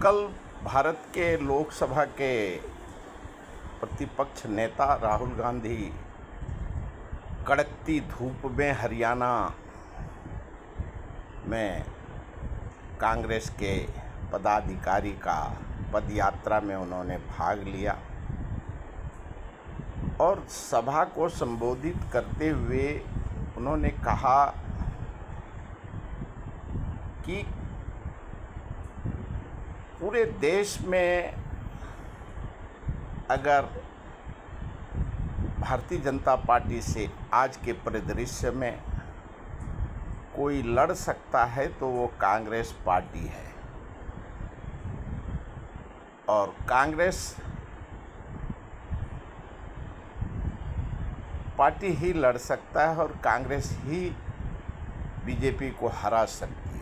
कल भारत के लोकसभा के प्रतिपक्ष नेता राहुल गांधी कड़कती धूप में हरियाणा में कांग्रेस के पदाधिकारी का पदयात्रा में उन्होंने भाग लिया और सभा को संबोधित करते हुए उन्होंने कहा कि पूरे देश में अगर भारतीय जनता पार्टी से आज के परिदृश्य में कोई लड़ सकता है तो वो कांग्रेस पार्टी है और कांग्रेस पार्टी ही लड़ सकता है और कांग्रेस ही बीजेपी को हरा सकती है।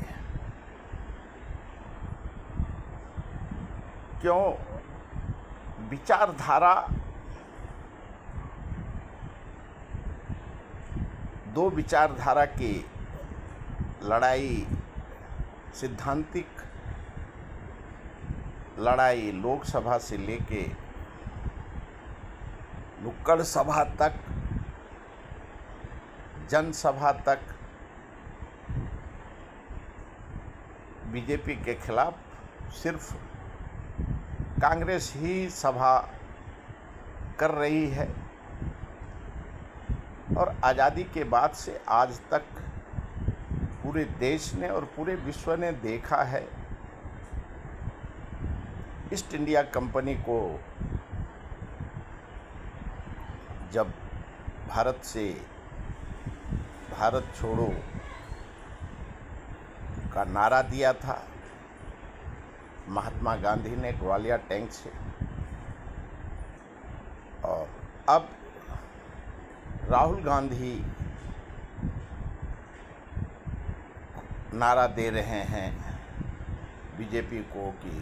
क्यों? विचारधारा दो विचारधारा की लड़ाई, सिद्धांतिक लड़ाई लोकसभा से लेके नुक्कड़ सभा तक, जनसभा तक बीजेपी के खिलाफ सिर्फ कांग्रेस ही सभा कर रही है और आज़ादी के बाद से आज तक पूरे देश ने और पूरे विश्व ने देखा है ईस्ट इंडिया कंपनी को जब भारत छोड़ो का नारा दिया था महात्मा गांधी ने ग्वालियर टैंक से, और अब राहुल गांधी नारा दे रहे हैं बीजेपी को कि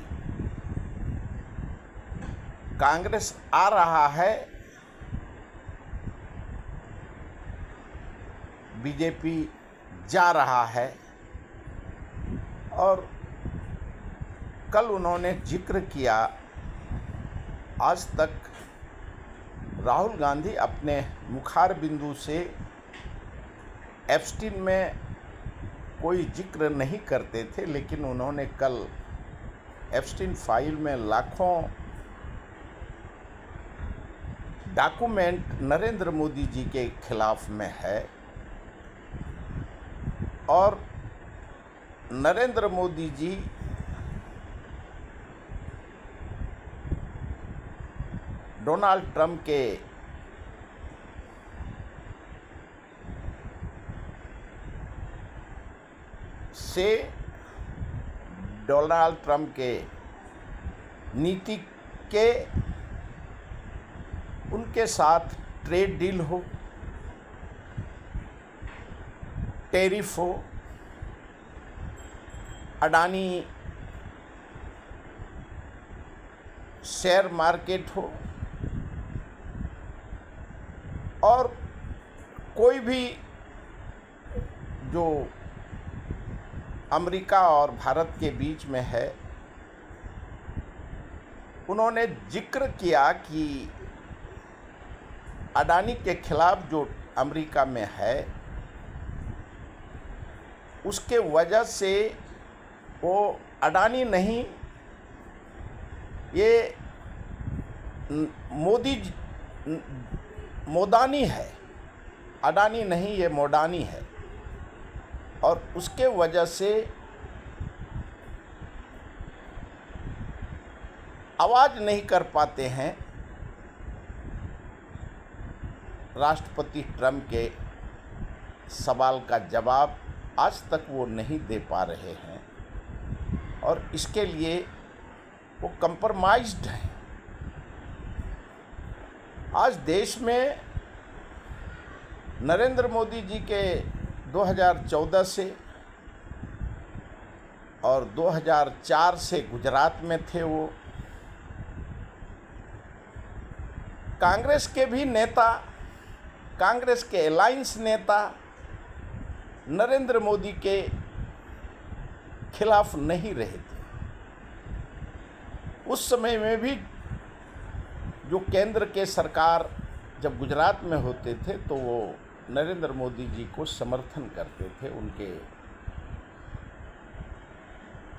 कांग्रेस आ रहा है, बीजेपी जा रहा है। और कल उन्होंने जिक्र किया, आज तक राहुल गांधी अपने मुखार बिंदु से एप्स्टीन में कोई जिक्र नहीं करते थे, लेकिन उन्होंने कल एप्स्टीन फाइल में लाखों डॉक्यूमेंट नरेंद्र मोदी जी के खिलाफ में है और नरेंद्र मोदी जी डोनाल्ड ट्रंप के नीति के उनके साथ ट्रेड डील हो, टैरिफ हो, अडानी शेयर मार्केट हो और कोई भी जो अमेरिका और भारत के बीच में है, उन्होंने जिक्र किया कि अडानी के खिलाफ जो अमेरिका में है उसके वजह से वो अडानी नहीं, ये मोदानी है, अडानी नहीं ये मोडानी है और उसके वजह से आवाज़ नहीं कर पाते हैं राष्ट्रपति ट्रंप के सवाल का जवाब आज तक वो नहीं दे पा रहे हैं और इसके लिए वो कंप्रोमाइज्ड हैं। आज देश में नरेंद्र मोदी जी के 2014 से और 2004 से गुजरात में थे वो, कांग्रेस के भी नेता, कांग्रेस के अलायंस नेता नरेंद्र मोदी के खिलाफ नहीं रहे थे। उस समय में भी जो केंद्र के सरकार जब गुजरात में होते थे तो वो नरेंद्र मोदी जी को समर्थन करते थे उनके,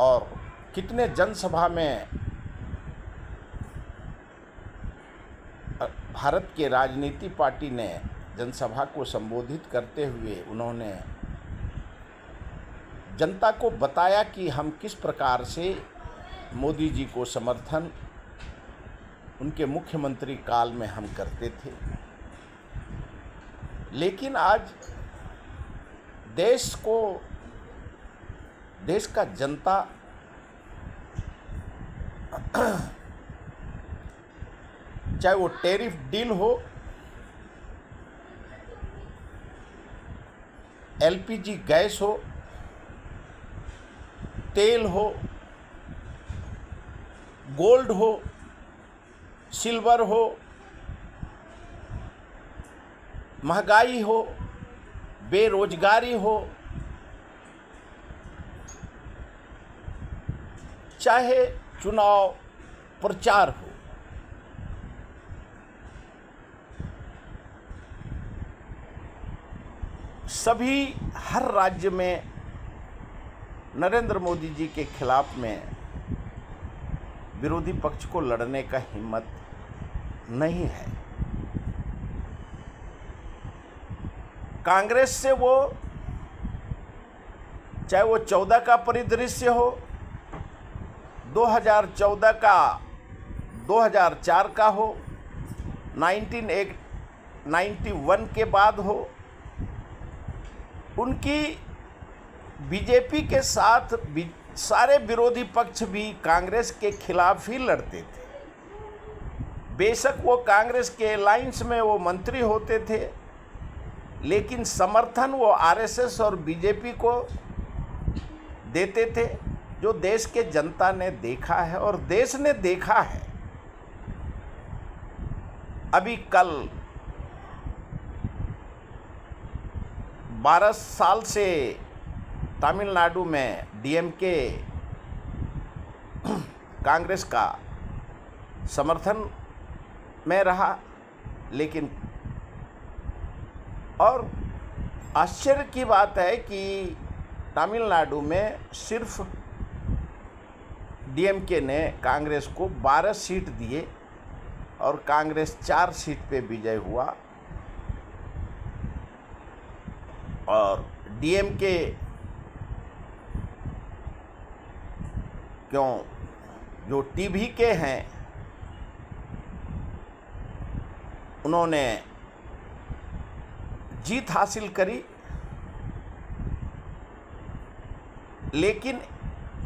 और कितने जनसभा में भारत के राजनीति पार्टी ने जनसभा को संबोधित करते हुए उन्होंने जनता को बताया कि हम किस प्रकार से मोदी जी को समर्थन उनके मुख्यमंत्री काल में हम करते थे। लेकिन आज देश का जनता चाहे वो टैरिफ डील हो, एलपीजी गैस हो, तेल हो, गोल्ड हो, सिल्वर हो, महंगाई हो, बेरोजगारी हो, चाहे चुनाव प्रचार हो, सभी हर राज्य में नरेंद्र मोदी जी के खिलाफ में विरोधी पक्ष को लड़ने का हिम्मत नहीं है। कांग्रेस से वो चाहे वो 14 का परिदृश्य हो, 2014 का, 2004 का हो, 1991 के बाद हो, उनकी बीजेपी के साथ सारे विरोधी पक्ष भी कांग्रेस के खिलाफ ही लड़ते थे। बेशक वो कांग्रेस के अलायंस में वो मंत्री होते थे, लेकिन समर्थन वो आरएसएस और बीजेपी को देते थे, जो देश के जनता ने देखा है और देश ने देखा है। अभी कल 12 साल से तमिलनाडु में डीएमके कांग्रेस का समर्थन में रहा, लेकिन और आश्चर्य की बात है कि तमिलनाडु में सिर्फ डीएमके ने कांग्रेस को 12 सीट दिए और कांग्रेस 4 सीट पे विजय हुआ। और डीएमके क्यों जो टीवी के हैं उन्होंने जीत हासिल करी, लेकिन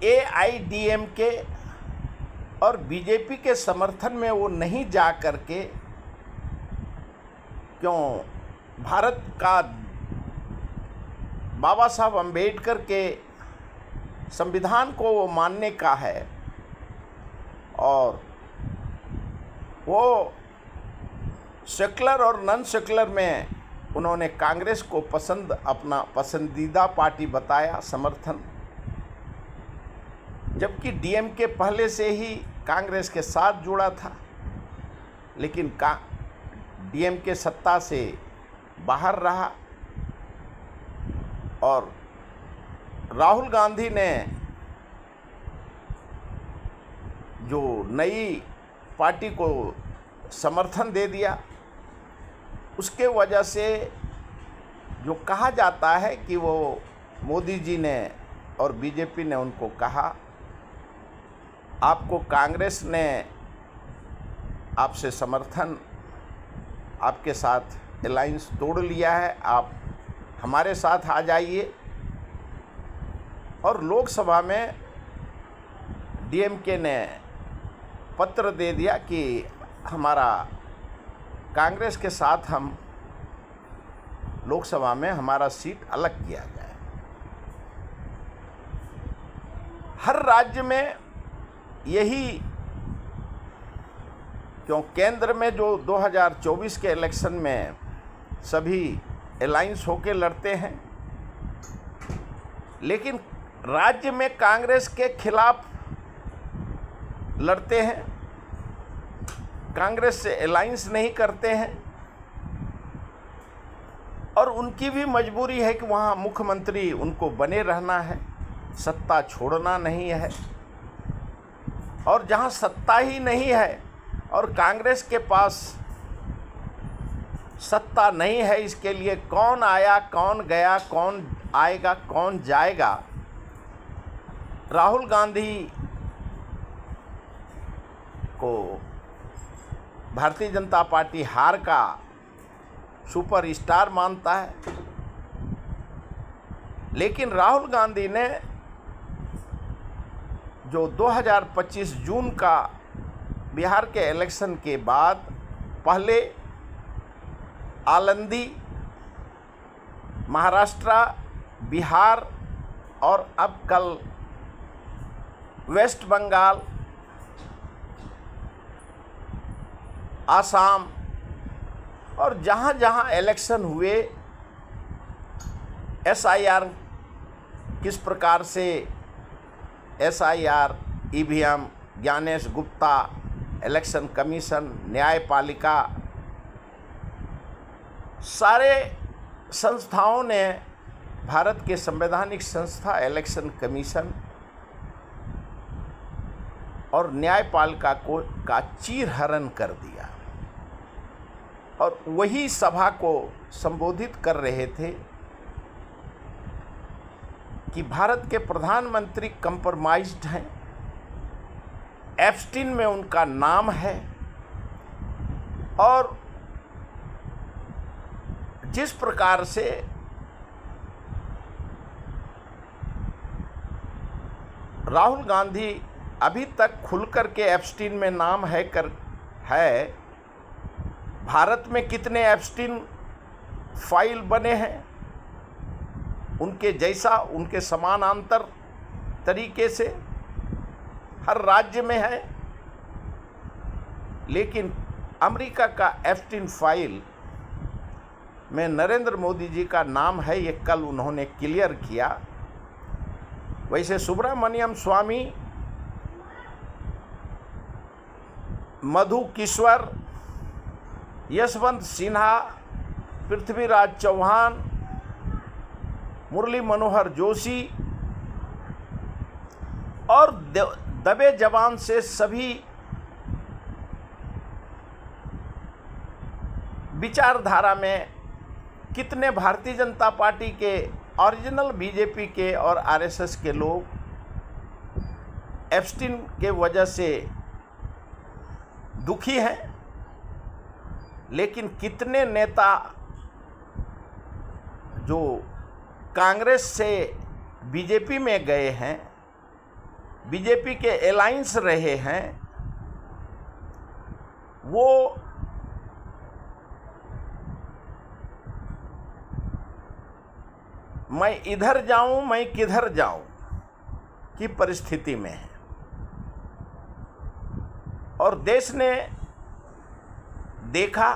एआईडीएमके और बीजेपी के समर्थन में वो नहीं जा करके, क्यों भारत का बाबा साहब अम्बेडकर के संविधान को वो मानने का है और वो सेकुलर और नॉन सेकुलर में उन्होंने कांग्रेस को अपना पसंदीदा पार्टी बताया, समर्थन, जबकि डीएमके पहले से ही कांग्रेस के साथ जुड़ा था, लेकिन डीएमके सत्ता से बाहर रहा। और राहुल गांधी ने जो नई पार्टी को समर्थन दे दिया, उसके वजह से जो कहा जाता है कि वो मोदी जी ने और बीजेपी ने उनको कहा, आपको कांग्रेस ने आपसे समर्थन, आपके साथ अलायंस तोड़ लिया है, आप हमारे साथ आ जाइए। और लोकसभा में डीएमके ने पत्र दे दिया कि हमारा कांग्रेस के साथ हम लोकसभा में हमारा सीट अलग किया जाए। हर राज्य में यही, क्यों केंद्र में जो 2024 के इलेक्शन में सभी अलायंस होके लड़ते हैं, लेकिन राज्य में कांग्रेस के खिलाफ लड़ते हैं, कांग्रेस से अलायंस नहीं करते हैं, और उनकी भी मजबूरी है कि वहाँ मुख्यमंत्री उनको बने रहना है, सत्ता छोड़ना नहीं है। और जहाँ सत्ता ही नहीं है और कांग्रेस के पास सत्ता नहीं है, इसके लिए कौन आया, कौन गया, कौन आएगा, कौन जाएगा। राहुल गांधी को भारतीय जनता पार्टी हार का सुपर स्टार मानता है, लेकिन राहुल गांधी ने जो 2025 जून का बिहार के इलेक्शन के बाद पहले आलंदी, महाराष्ट्र, बिहार और अब कल वेस्ट बंगाल, आसाम और जहाँ जहाँ इलेक्शन हुए, SIR किस प्रकार से SIR, EVM, Gyanesh Gupta, election commission, न्यायपालिका, सारे संस्थाओं ने, भारत के संवैधानिक संस्था इलेक्शन कमीशन और न्यायपालिका का चीरहरण कर दिया। और वही सभा को संबोधित कर रहे थे कि भारत के प्रधानमंत्री कंप्रोमाइज्ड हैं, एप्स्टीन में उनका नाम है, और जिस प्रकार से राहुल गांधी अभी तक खुलकर के एप्स्टीन में नाम है भारत में कितने एप्स्टीन फाइल बने हैं, उनके जैसा, उनके समानांतर तरीके से हर राज्य में है, लेकिन अमेरिका का एप्स्टीन फाइल में नरेंद्र मोदी जी का नाम है, ये कल उन्होंने क्लियर किया। वैसे सुब्रमण्यम स्वामी, मधु किश्वर, यशवंत सिन्हा, पृथ्वीराज चौहान, मुरली मनोहर जोशी और दबे जवान से सभी विचारधारा में कितने भारतीय जनता पार्टी के, ओरिजिनल बीजेपी के और RSS के लोग एप्स्टीन के वजह से दुखी हैं, लेकिन कितने नेता जो कांग्रेस से बीजेपी में गए हैं, बीजेपी के अलायंस रहे हैं, वो मैं इधर जाऊं, मैं किधर जाऊं की परिस्थिति में है। और देश ने देखा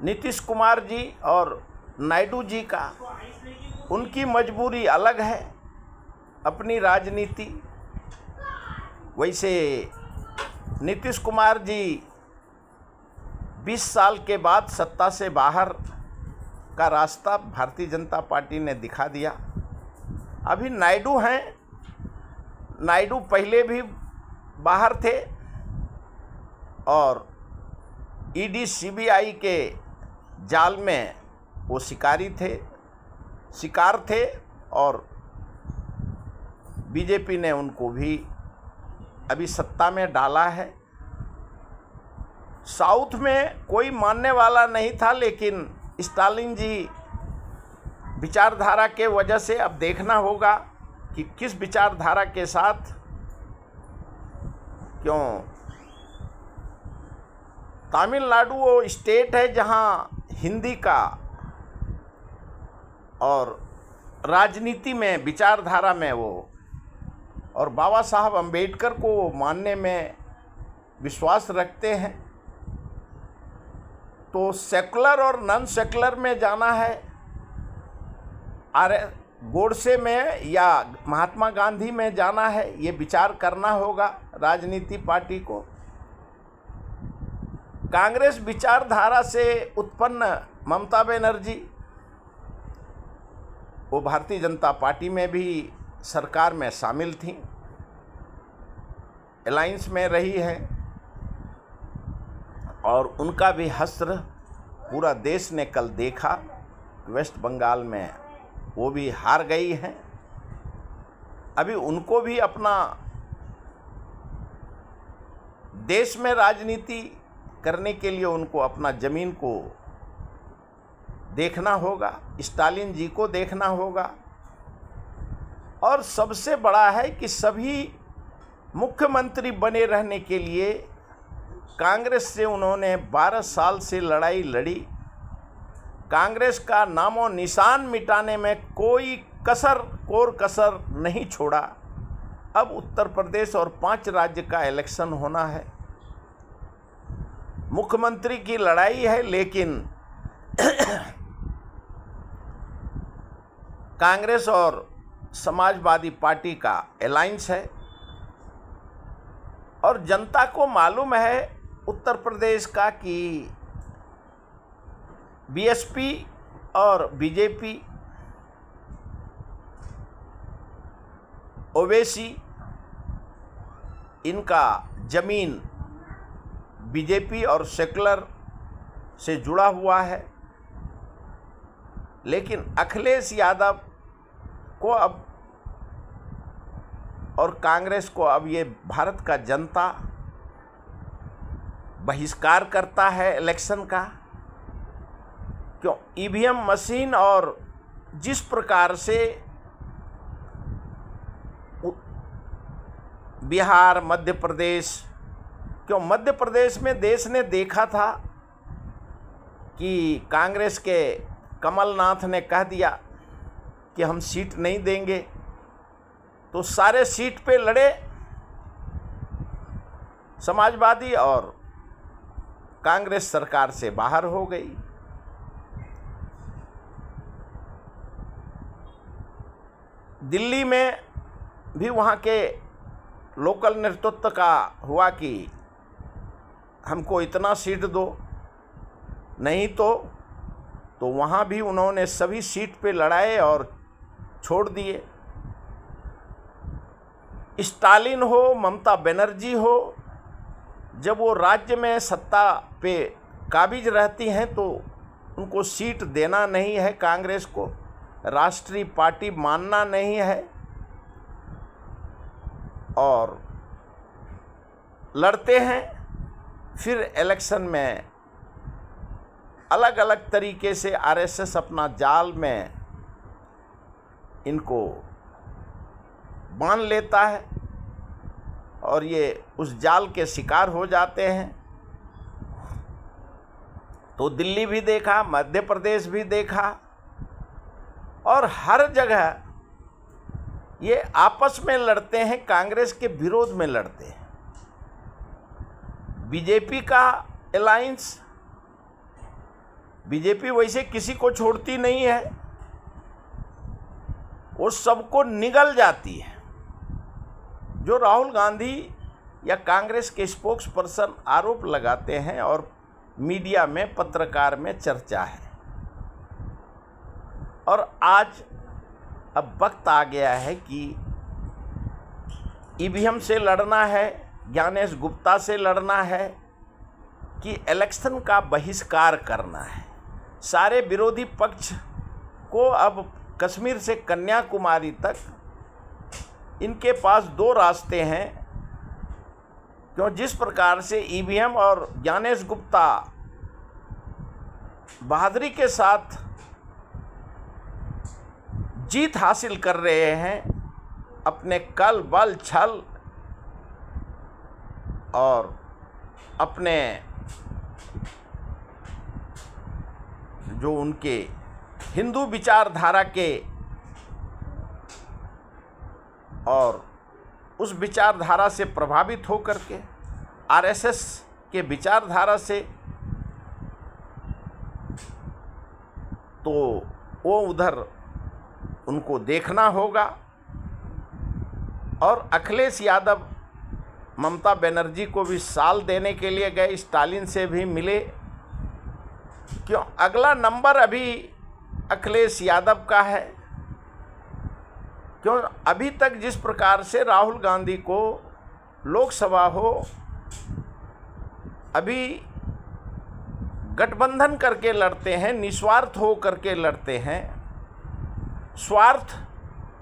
नीतीश कुमार जी और नायडू जी का, उनकी मजबूरी अलग है, अपनी राजनीति। वैसे नीतीश कुमार जी 20 साल के बाद सत्ता से बाहर का रास्ता भारतीय जनता पार्टी ने दिखा दिया। अभी नायडू हैं, नायडू पहले भी बाहर थे और ED CBI के जाल में वो शिकार थे और बीजेपी ने उनको भी अभी सत्ता में डाला है। साउथ में कोई मानने वाला नहीं था, लेकिन स्टालिन जी विचारधारा के वजह से अब देखना होगा कि किस विचारधारा के साथ, क्यों तमिलनाडु वो स्टेट है जहां हिंदी का और राजनीति में, विचारधारा में वो, और बाबा साहब अम्बेडकर को वो मानने में विश्वास रखते हैं। तो सेकुलर और नॉन सेकुलर में जाना है गोडसे में या महात्मा गांधी में जाना है, ये विचार करना होगा राजनीति पार्टी को। कांग्रेस विचारधारा से उत्पन्न ममता बनर्जी, वो भारतीय जनता पार्टी में भी सरकार में शामिल थी, अलायंस में रही है, और उनका भी हश्र पूरा देश ने कल देखा। वेस्ट बंगाल में वो भी हार गई हैं। अभी उनको भी अपना देश में राजनीति करने के लिए उनको अपना जमीन को देखना होगा, स्टालिन जी को देखना होगा। और सबसे बड़ा है कि सभी मुख्यमंत्री बने रहने के लिए कांग्रेस से उन्होंने 12 साल से लड़ाई लड़ी। कांग्रेस का नामो निशान मिटाने में कोई कसर नहीं छोड़ा। अब उत्तर प्रदेश और 5 राज्य का इलेक्शन होना है, मुख्यमंत्री की लड़ाई है, लेकिन कांग्रेस और समाजवादी पार्टी का अलायंस है। और जनता को मालूम है उत्तर प्रदेश का कि बीएसपी और बीजेपी, ओवैसी, इनका जमीन बीजेपी और सेकुलर से जुड़ा हुआ है। लेकिन अखिलेश यादव को अब और कांग्रेस को अब ये भारत का जनता बहिष्कार करता है इलेक्शन का। क्यों? ईवीएम मशीन और जिस प्रकार से बिहार, मध्य प्रदेश, क्यों मध्य प्रदेश में देश ने देखा था कि कांग्रेस के कमलनाथ ने कह दिया कि हम सीट नहीं देंगे, तो सारे सीट पे लड़े समाजवादी और कांग्रेस सरकार से बाहर हो गई। दिल्ली में भी वहाँ के लोकल नेतृत्व का हुआ कि हमको इतना सीट दो, नहीं तो वहाँ भी उन्होंने सभी सीट पे लड़ाए और छोड़ दिए। स्टालिन हो, ममता बनर्जी हो, जब वो राज्य में सत्ता पे काबिज रहती हैं तो उनको सीट देना नहीं है, कांग्रेस को राष्ट्रीय पार्टी मानना नहीं है, और लड़ते हैं। फिर इलेक्शन में अलग अलग तरीके से आरएसएस अपना जाल में इनको बांध लेता है और ये उस जाल के शिकार हो जाते हैं। तो दिल्ली भी देखा, मध्य प्रदेश भी देखा, और हर जगह ये आपस में लड़ते हैं, कांग्रेस के विरोध में लड़ते हैं। बीजेपी का अलायंस, बीजेपी वैसे किसी को छोड़ती नहीं है, वो सबको निगल जाती है। जो राहुल गांधी या कांग्रेस के स्पोक्स पर्सन आरोप लगाते हैं और मीडिया में, पत्रकार में चर्चा है। और आज अब वक्त आ गया है कि ईवीएम से लड़ना है, ज्ञानेश गुप्ता से लड़ना है, कि इलेक्शन का बहिष्कार करना है। सारे विरोधी पक्ष को अब कश्मीर से कन्याकुमारी तक इनके पास 2 रास्ते हैं। क्यों? जिस प्रकार से ईवीएम और ज्ञानेश गुप्ता बहादुरी के साथ जीत हासिल कर रहे हैं, अपने कल, बल, छल और अपने जो उनके हिंदू विचारधारा के और उस विचारधारा से प्रभावित होकर के, आरएसएस के विचारधारा से, तो वो उधर उनको देखना होगा। और अखिलेश यादव ममता बनर्जी को भी साल देने के लिए गए, स्टालिन से भी मिले। क्यों? अगला नंबर अभी अखिलेश यादव का है। क्यों? अभी तक जिस प्रकार से राहुल गांधी को लोकसभा हो, अभी गठबंधन करके लड़ते हैं, निस्वार्थ हो करके लड़ते हैं। स्वार्थ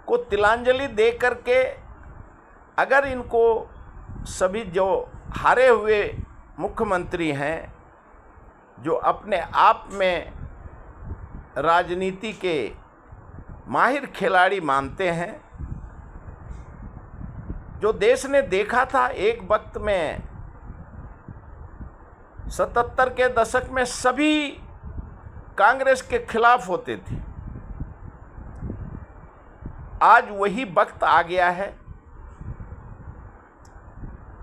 को तिलांजलि दे करके अगर इनको सभी जो हारे हुए मुख्यमंत्री हैं, जो अपने आप में राजनीति के माहिर खिलाड़ी मानते हैं, जो देश ने देखा था एक वक्त में 77 के दशक में सभी कांग्रेस के खिलाफ होते थे, आज वही वक्त आ गया है।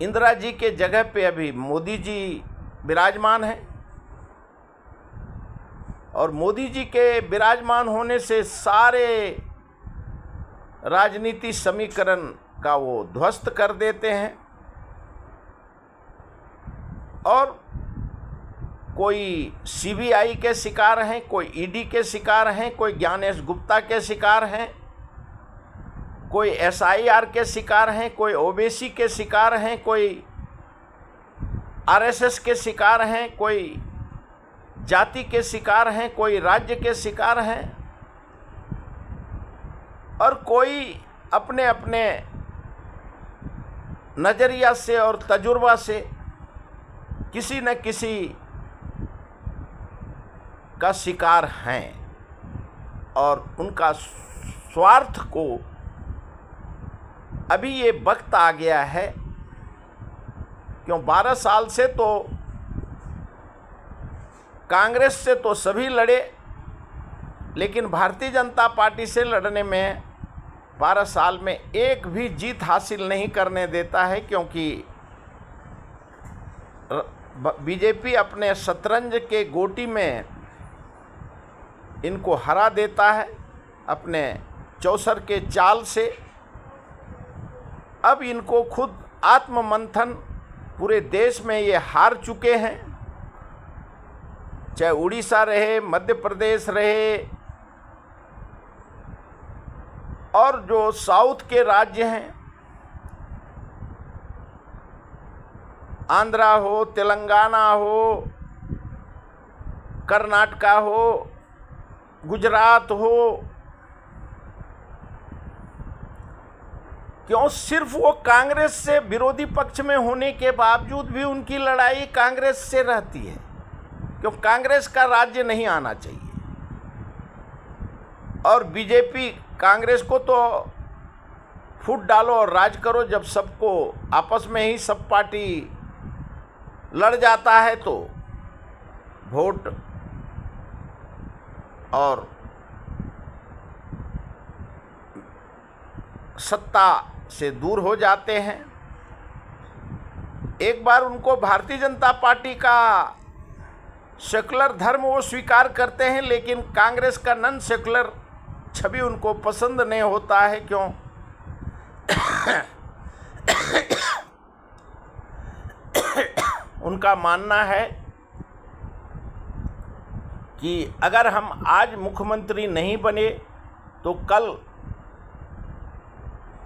इंदिरा जी के जगह पे अभी मोदी जी विराजमान हैं, और मोदी जी के विराजमान होने से सारे राजनीति समीकरण का वो ध्वस्त कर देते हैं। और कोई सीबीआई के शिकार हैं, कोई ईडी के शिकार हैं, कोई ज्ञानेश गुप्ता के शिकार हैं, कोई एसआईआर के शिकार हैं, कोई ओबीसी के शिकार हैं, कोई आरएसएस के शिकार हैं, कोई जाति के शिकार हैं, कोई राज्य के शिकार हैं, और कोई अपने अपने नज़रिया से और तजुर्बा से किसी न किसी का शिकार हैं। और उनका स्वार्थ को अभी ये वक्त आ गया है। क्यों? 12 साल से तो कांग्रेस से तो सभी लड़े, लेकिन भारतीय जनता पार्टी से लड़ने में 12 साल में एक भी जीत हासिल नहीं करने देता है। क्योंकि बीजेपी अपने शतरंज के गोटी में इनको हरा देता है अपने चौसर के चाल से। अब इनको खुद आत्ममंथन, पूरे देश में ये हार चुके हैं, चाहे उड़ीसा रहे, मध्य प्रदेश रहे, और जो साउथ के राज्य हैं, आंध्रा हो, तेलंगाना हो, कर्नाटका हो, गुजरात हो। क्यों? सिर्फ वो कांग्रेस से विरोधी पक्ष में होने के बावजूद भी उनकी लड़ाई कांग्रेस से रहती है। क्यों? कांग्रेस का राज्य नहीं आना चाहिए। और बीजेपी कांग्रेस को तो फूट डालो और राज करो। जब सबको आपस में ही सब पार्टी लड़ जाता है तो वोट और सत्ता से दूर हो जाते हैं। एक बार उनको भारतीय जनता पार्टी का सेकुलर धर्म वो स्वीकार करते हैं, लेकिन कांग्रेस का नॉन सेकुलर छवि उनको पसंद नहीं होता है। क्यों? उनका मानना है कि अगर हम आज मुख्यमंत्री नहीं बने तो कल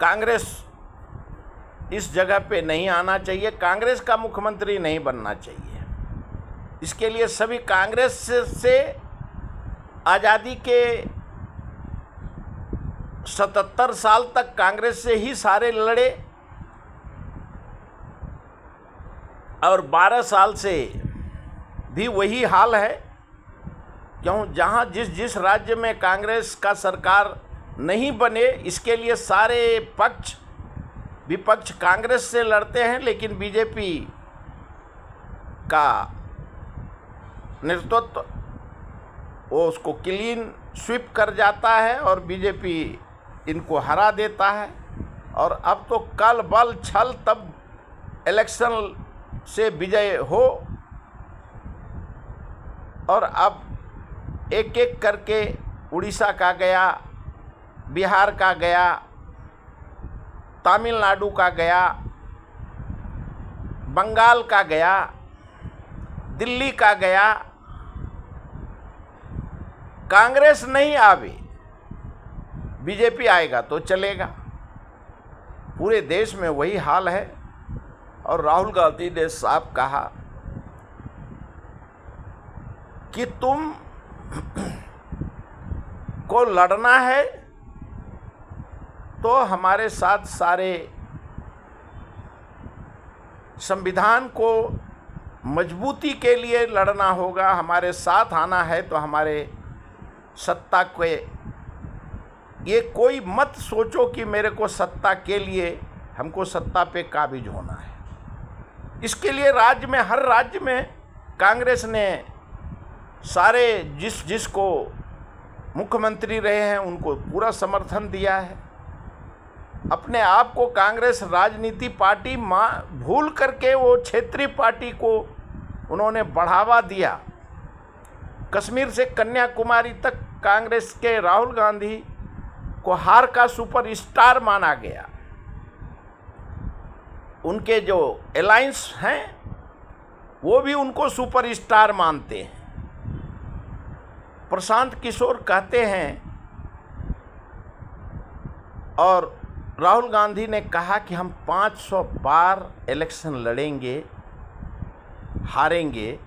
कांग्रेस इस जगह पे नहीं आना चाहिए, कांग्रेस का मुख्यमंत्री नहीं बनना चाहिए। इसके लिए सभी कांग्रेस से आज़ादी के 77 साल तक कांग्रेस से ही सारे लड़े, और 12 साल से भी वही हाल है। क्यों? जहाँ जिस राज्य में कांग्रेस का सरकार नहीं बने, इसके लिए सारे पक्ष विपक्ष कांग्रेस से लड़ते हैं, लेकिन बीजेपी का नेतृत्व वो उसको क्लीन स्वीप कर जाता है और बीजेपी इनको हरा देता है। और अब तो कल बल छल तब इलेक्शन से विजय हो, और अब एक एक करके उड़ीसा का गया, बिहार का गया, तमिलनाडु का गया, बंगाल का गया, दिल्ली का गया, कांग्रेस नहीं आवे, बीजेपी आएगा तो चलेगा। पूरे देश में वही हाल है। और राहुल गांधी ने साफ कहा कि तुम को लड़ना है तो हमारे साथ सारे संविधान को मजबूती के लिए लड़ना होगा, हमारे साथ आना है तो हमारे सत्ता के, ये कोई मत सोचो कि मेरे को सत्ता के लिए हमको सत्ता पे काबिज होना है। इसके लिए राज्य में, हर राज्य में कांग्रेस ने सारे जिसको मुख्यमंत्री रहे हैं उनको पूरा समर्थन दिया है। अपने आप को कांग्रेस राजनीति पार्टी भूल करके वो क्षेत्रीय पार्टी को उन्होंने बढ़ावा दिया। कश्मीर से कन्याकुमारी तक कांग्रेस के राहुल गांधी को हार का सुपरस्टार माना गया। उनके जो अलायंस हैं वो भी उनको सुपरस्टार मानते हैं। प्रशांत किशोर कहते हैं, और राहुल गांधी ने कहा कि हम 500 बार इलेक्शन लड़ेंगे, हारेंगे,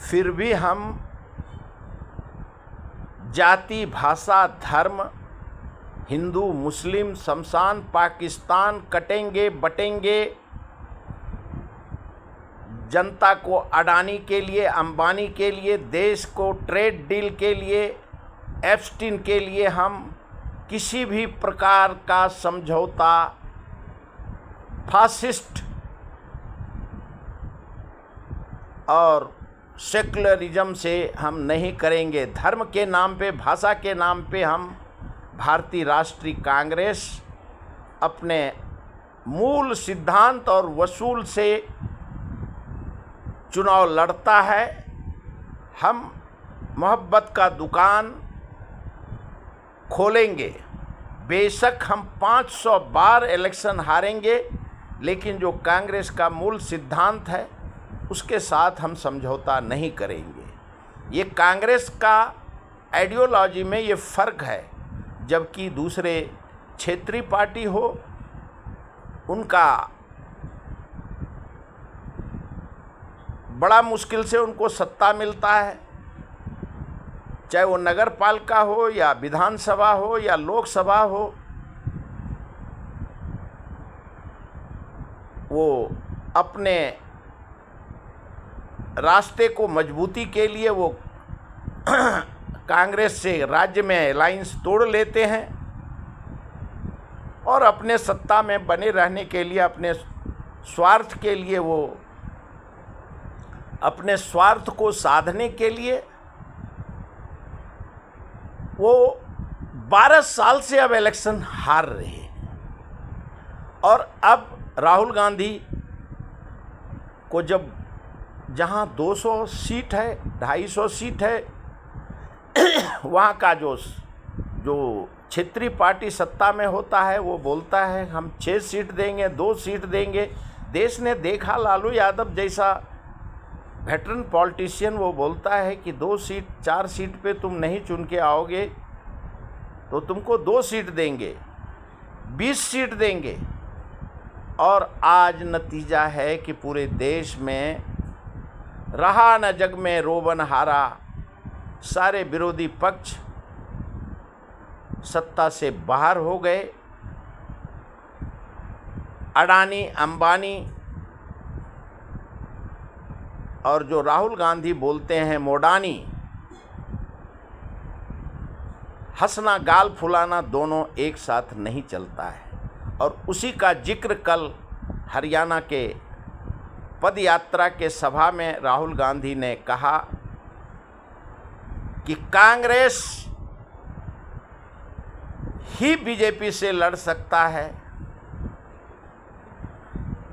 फिर भी हम जाति, भाषा, धर्म, हिंदू, मुस्लिम, शमशान, पाकिस्तान कटेंगे, बटेंगे, जनता को अडानी के लिए, अंबानी के लिए, देश को ट्रेड डील के लिए, एप्स्टीन के लिए हम किसी भी प्रकार का समझौता फासिस्ट और सेकुलरिज्म से हम नहीं करेंगे। धर्म के नाम पे, भाषा के नाम पे हम भारतीय राष्ट्रीय कांग्रेस अपने मूल सिद्धांत और वसूल से चुनाव लड़ता है। हम मोहब्बत का दुकान खोलेंगे, बेशक हम 500 बार इलेक्शन हारेंगे, लेकिन जो कांग्रेस का मूल सिद्धांत है उसके साथ हम समझौता नहीं करेंगे। ये कांग्रेस का आइडियोलॉजी में ये फ़र्क है, जबकि दूसरे क्षेत्रीय पार्टी हो उनका बड़ा मुश्किल से उनको सत्ता मिलता है, चाहे वो नगर पालिका हो या विधानसभा हो या लोकसभा हो। वो अपने रास्ते को मजबूती के लिए वो कांग्रेस से राज्य में अलायंस तोड़ लेते हैं और अपने सत्ता में बने रहने के लिए, अपने स्वार्थ के लिए, वो अपने स्वार्थ को साधने के लिए वो 12 साल से अब इलेक्शन हार रहे हैं। और अब राहुल गांधी को जब जहां 200 सीट है, 250 सीट है, वहाँ का जो क्षेत्रीय पार्टी सत्ता में होता है वो बोलता है हम 6 सीट देंगे, 2 सीट देंगे। देश ने देखा लालू यादव जैसा वेटरन पॉलिटिशियन, वो बोलता है कि 2 सीट 4 सीट पे तुम नहीं चुन के आओगे तो तुमको 2 सीट देंगे, 20 सीट देंगे। और आज नतीजा है कि पूरे देश में रहा न जग में रोबन हारा, सारे विरोधी पक्ष सत्ता से बाहर हो गए। अडानी, अंबानी और जो राहुल गांधी बोलते हैं मोडानी, हंसना गाल फुलाना दोनों एक साथ नहीं चलता है। और उसी का जिक्र कल हरियाणा के पद यात्रा के सभा में राहुल गांधी ने कहा कि कांग्रेस ही बीजेपी से लड़ सकता है।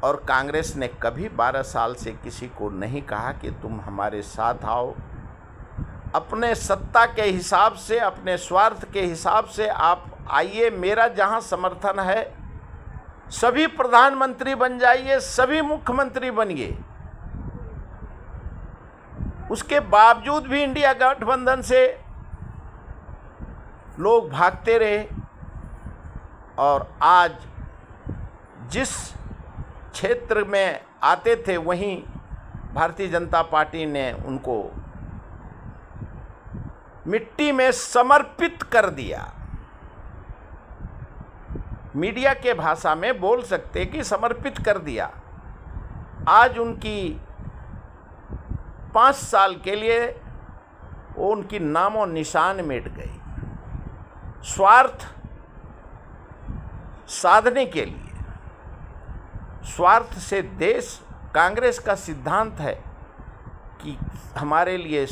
और कांग्रेस ने कभी 12 साल से किसी को नहीं कहा कि तुम हमारे साथ आओ, अपने सत्ता के हिसाब से, अपने स्वार्थ के हिसाब से आप आइए, मेरा जहां समर्थन है, सभी प्रधानमंत्री बन जाइए, सभी मुख्यमंत्री बनिए। उसके बावजूद भी इंडिया गठबंधन से लोग भागते रहे और आज जिस क्षेत्र में आते थे वहीं भारतीय जनता पार्टी ने उनको मिट्टी में समर्पित कर दिया। मीडिया के भाषा में बोल सकते कि समर्पित कर दिया। आज उनकी 5 साल के लिए वो उनकी नामो निशान मिट गई। स्वार्थ साधने के लिए, स्वार्थ से देश, कांग्रेस का सिद्धांत है कि हमारे लिए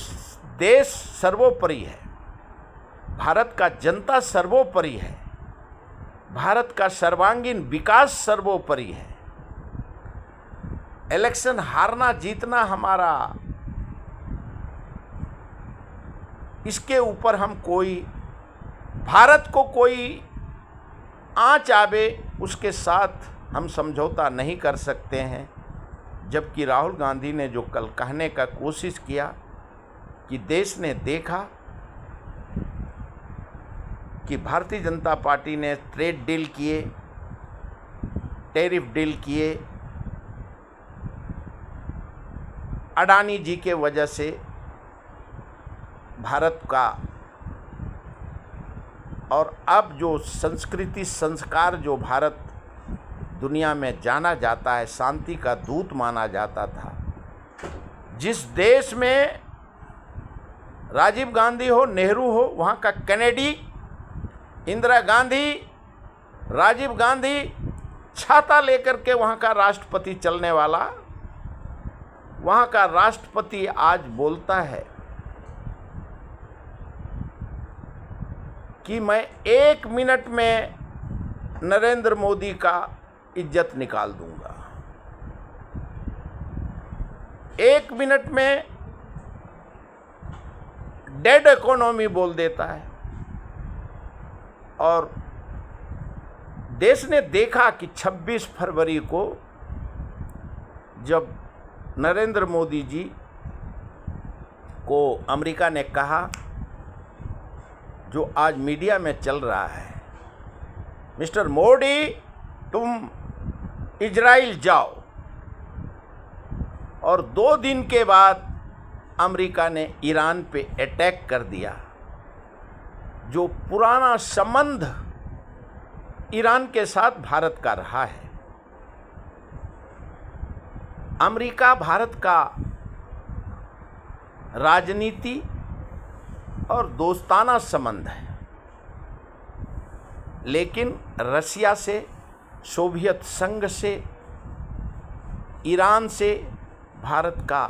देश सर्वोपरि है, भारत का जनता सर्वोपरि है, भारत का सर्वांगीण विकास सर्वोपरि है। इलेक्शन हारना जीतना हमारा, इसके ऊपर हम कोई, भारत को कोई आँच आवे उसके साथ हम समझौता नहीं कर सकते हैं। जबकि राहुल गांधी ने जो कल कहने का कोशिश किया कि देश ने देखा कि भारतीय जनता पार्टी ने ट्रेड डील किए, टैरिफ डील किए, अडानी जी के वजह से भारत का, और अब जो संस्कृति संस्कार जो भारत दुनिया में जाना जाता है, शांति का दूत माना जाता था, जिस देश में राजीव गांधी हो, नेहरू हो, वहाँ का केनेडी, इंदिरा गांधी, राजीव गांधी छाता लेकर के वहाँ का राष्ट्रपति चलने वाला, वहाँ का राष्ट्रपति आज बोलता है कि मैं 1 मिनट में नरेंद्र मोदी का इज्जत निकाल दूंगा। 1 मिनट में डेड इकोनॉमी बोल देता है। और देश ने देखा कि 26 फरवरी को जब नरेंद्र मोदी जी को अमेरिका ने कहा, जो आज मीडिया में चल रहा है, मिस्टर मोदी तुम इजराइल जाओ, और 2 दिन के बाद अमेरिका ने ईरान पे अटैक कर दिया। जो पुराना संबंध ईरान के साथ भारत का रहा है, अमेरिका भारत का राजनीति और दोस्ताना संबंध है, लेकिन रसिया से, सोवियत संघ से, ईरान से भारत का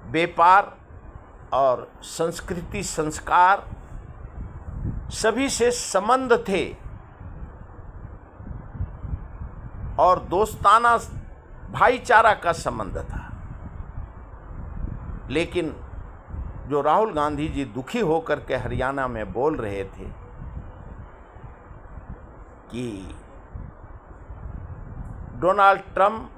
व्यापार और संस्कृति संस्कार सभी से संबंध थे और दोस्ताना भाईचारा का संबंध था। लेकिन जो राहुल गांधी जी दुखी होकर के हरियाणा में बोल रहे थे कि डोनाल्ड ट्रंप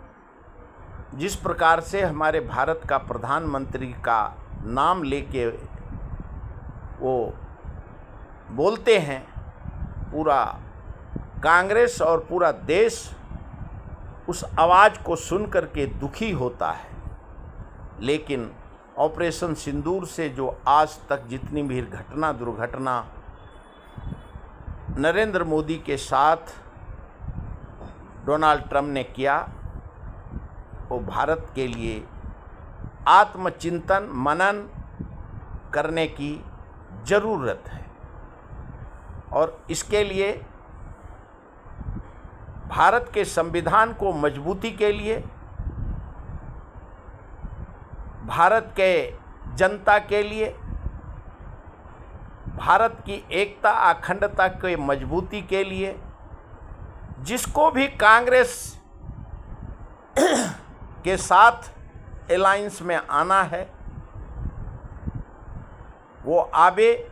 जिस प्रकार से हमारे भारत का प्रधानमंत्री का नाम लेके वो बोलते हैं, पूरा कांग्रेस और पूरा देश उस आवाज़ को सुन करके दुखी होता है। लेकिन ऑपरेशन सिंदूर से जो आज तक जितनी भी घटना दुर्घटना नरेंद्र मोदी के साथ डोनाल्ड ट्रंप ने किया, वो भारत के लिए आत्मचिंतन मनन करने की ज़रूरत है। और इसके लिए भारत के संविधान को मजबूती के लिए, भारत के जनता के लिए, भारत की एकता अखंडता के मजबूती के लिए, जिसको भी कांग्रेस के साथ अलायंस में आना है, वो आवे,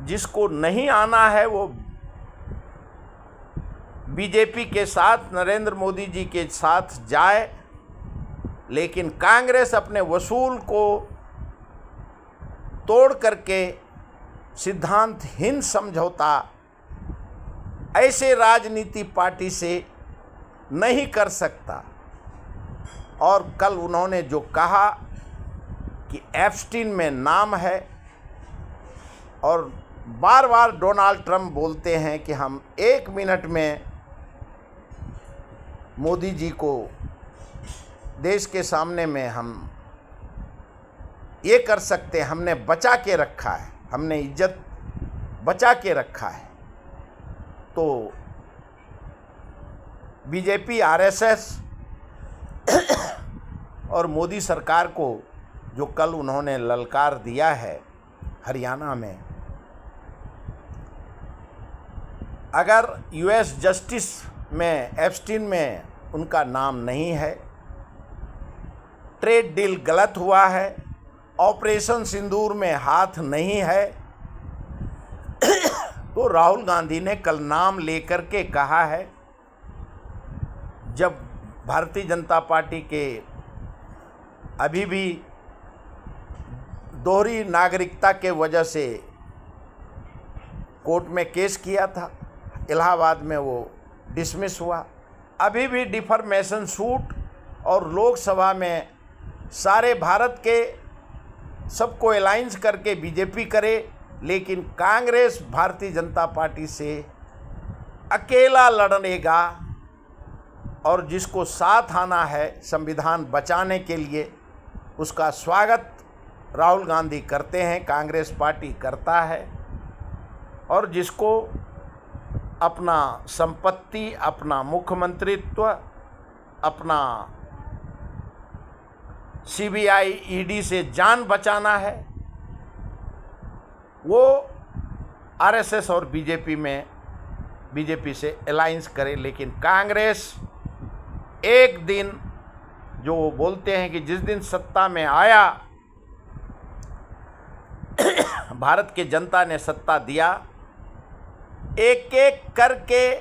जिसको नहीं आना है वो बीजेपी के साथ, नरेंद्र मोदी जी के साथ जाए। लेकिन कांग्रेस अपने वसूल को तोड़ करके सिद्धांतहीन समझौता ऐसे राजनीति पार्टी से नहीं कर सकता। और कल उन्होंने जो कहा कि एप्स्टीन में नाम है, और बार बार डोनाल्ड ट्रंप बोलते हैं कि हम 1 मिनट में मोदी जी को देश के सामने में हम ये कर सकते हैं, हमने बचा के रखा है, हमने इज्जत बचा के रखा है। तो बीजेपी, आरएसएस और मोदी सरकार को जो कल उन्होंने ललकार दिया है हरियाणा में, अगर यूएस जस्टिस में एप्स्टीन में उनका नाम नहीं है, ट्रेड डील गलत हुआ है, ऑपरेशन सिंदूर में हाथ नहीं है, तो राहुल गांधी ने कल नाम लेकर के कहा है, जब भारतीय जनता पार्टी के अभी भी दोहरी नागरिकता के वजह से कोर्ट में केस किया था, इलाहाबाद में वो डिसमिस हुआ, अभी भी डिफर्मेशन सूट और लोकसभा में सारे भारत के सबको अलायंस करके बीजेपी करे, लेकिन कांग्रेस भारतीय जनता पार्टी से अकेला लड़ेगा। और जिसको साथ आना है संविधान बचाने के लिए, उसका स्वागत राहुल गांधी करते हैं, कांग्रेस पार्टी करता है। और जिसको अपना संपत्ति, अपना मुख्यमंत्रित्व, अपना सीबीआई, ईडी से जान बचाना है, वो आरएसएस और बीजेपी से अलायंस करे। लेकिन कांग्रेस एक दिन, जो वो बोलते हैं कि जिस दिन सत्ता में आया, भारत के जनता ने सत्ता दिया, एक एक करके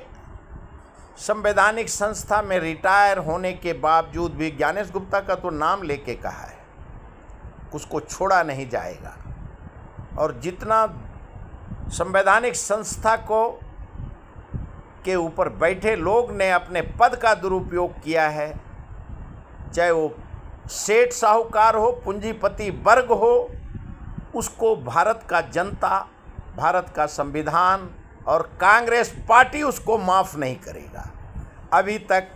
संवैधानिक संस्था में रिटायर होने के बावजूद भी, ज्ञानेश गुप्ता का तो नाम लेके कहा है, उसको छोड़ा नहीं जाएगा। और जितना संवैधानिक संस्था को के ऊपर बैठे लोग ने अपने पद का दुरुपयोग किया है, चाहे वो सेठ साहूकार हो, पूंजीपति वर्ग हो, उसको भारत का जनता, भारत का संविधान और कांग्रेस पार्टी उसको माफ़ नहीं करेगा। अभी तक